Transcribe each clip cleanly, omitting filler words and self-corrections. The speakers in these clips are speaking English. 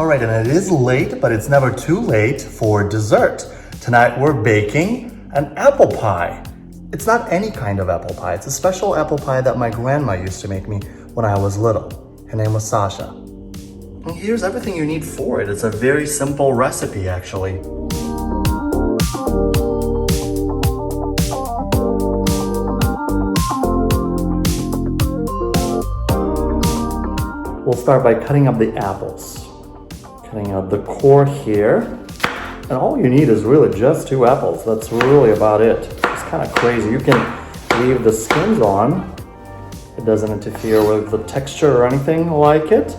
All right, and it is late, but it's never too late for dessert. Tonight we're baking an apple pie. It's not any kind of apple pie. It's a special apple pie that my grandma used to make me when I was little. Her name was Sasha. And here's everything you need for it. It's a very simple recipe, actually. We'll start by cutting up the apples. Cutting out the core here. And all you need is really just 2 apples. That's really about it. It's kind of crazy. You can leave the skins on. It doesn't interfere with the texture or anything like it.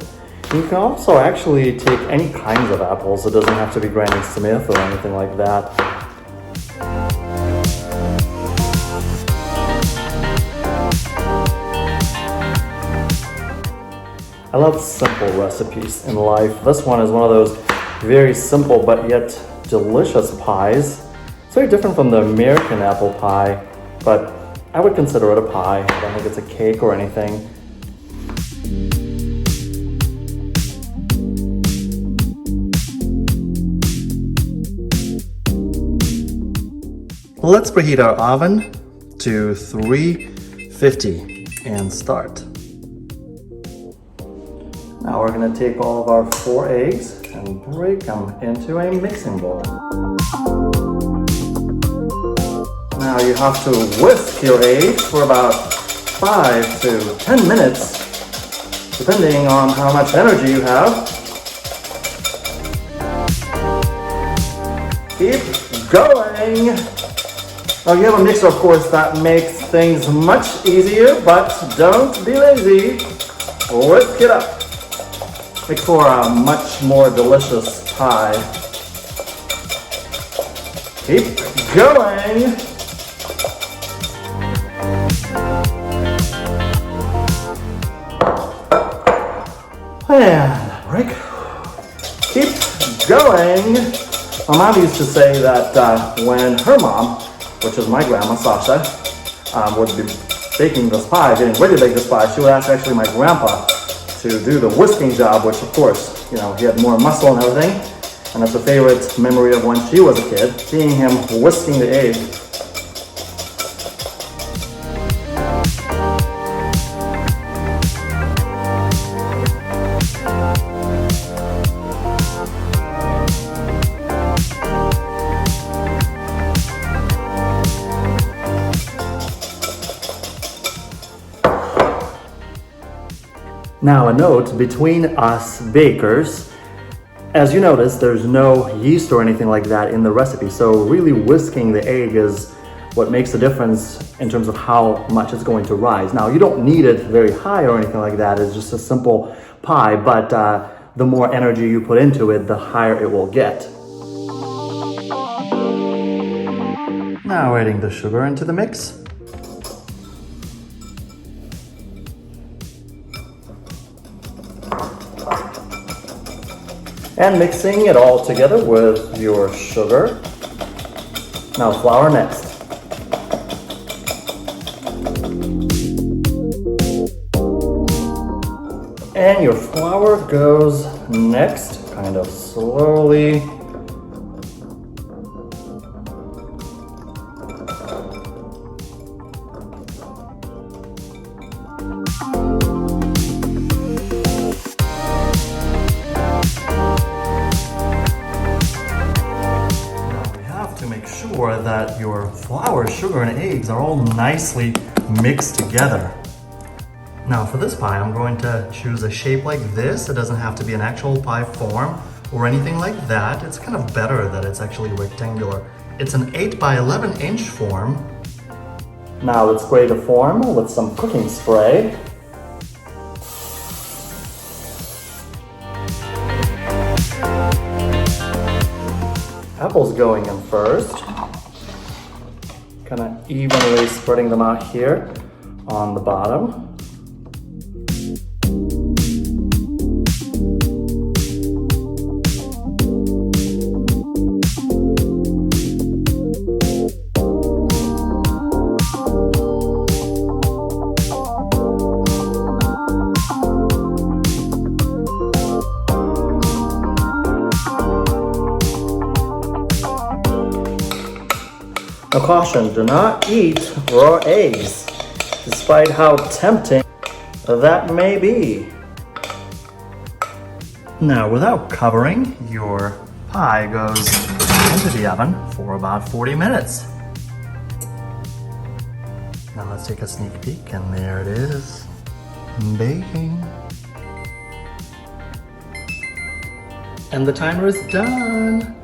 You can also actually take any kinds of apples. It doesn't have to be Granny Smith or anything like that. I love simple recipes in life. This one is one of those very simple but yet delicious pies. It's very different from the American apple pie, but I would consider it a pie. I don't think it's a cake or anything. Let's preheat our oven to 350 and start. Now we're going to take all of our 4 eggs and break them into a mixing bowl. Now you have to whisk your eggs for about 5 to 10 minutes, depending on how much energy you have. Keep going. Now you have a mixer, of course, that makes things much easier, but don't be lazy. Whisk it up. Make for a much more delicious pie. Keep going. And break. Keep going. My mom used to say that when her mom, which is my grandma, Sasha, would be baking this pie, getting ready to bake this pie, she would ask actually my grandpa to do the whisking job, which of course, you know, he had more muscle and everything. And that's a favorite memory of when she was a kid, seeing him whisking the egg. Now a note between us bakers, as you notice, there's no yeast or anything like that in the recipe. So really whisking the egg is what makes the difference in terms of how much it's going to rise. Now you don't need it very high or anything like that. It's just a simple pie, but the more energy you put into it, the higher it will get. Now adding the sugar into the mix. And mixing it all together with your sugar. Now flour next. And your flour goes next, kind of slowly. Sure that your flour, sugar, and eggs are all nicely mixed together. Now for this pie, I'm going to choose a shape like this. It doesn't have to be an actual pie form or anything like that. It's kind of better that it's actually rectangular. It's an 8 by 11 inch form. Now let's spray the form with some cooking spray. Apples going in first. Kind of evenly spreading them out here on the bottom. caution, do not eat raw eggs, despite how tempting that may be. Now, without covering, your pie goes into the oven for about 40 minutes. Now let's take a sneak peek, and there it is, baking. And the timer is done.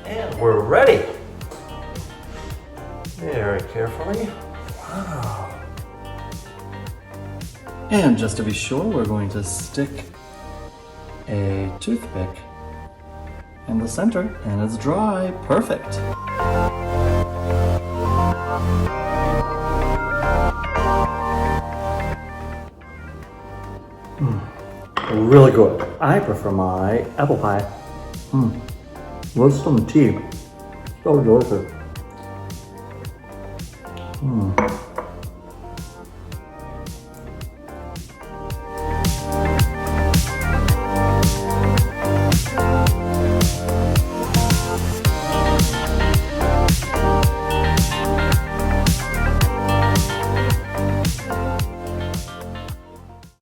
And we're ready. Very carefully. Wow. And just to be sure, we're going to stick a toothpick in the center, and it's dry. Perfect. Really good. I prefer my apple pie. With some tea. So delicious.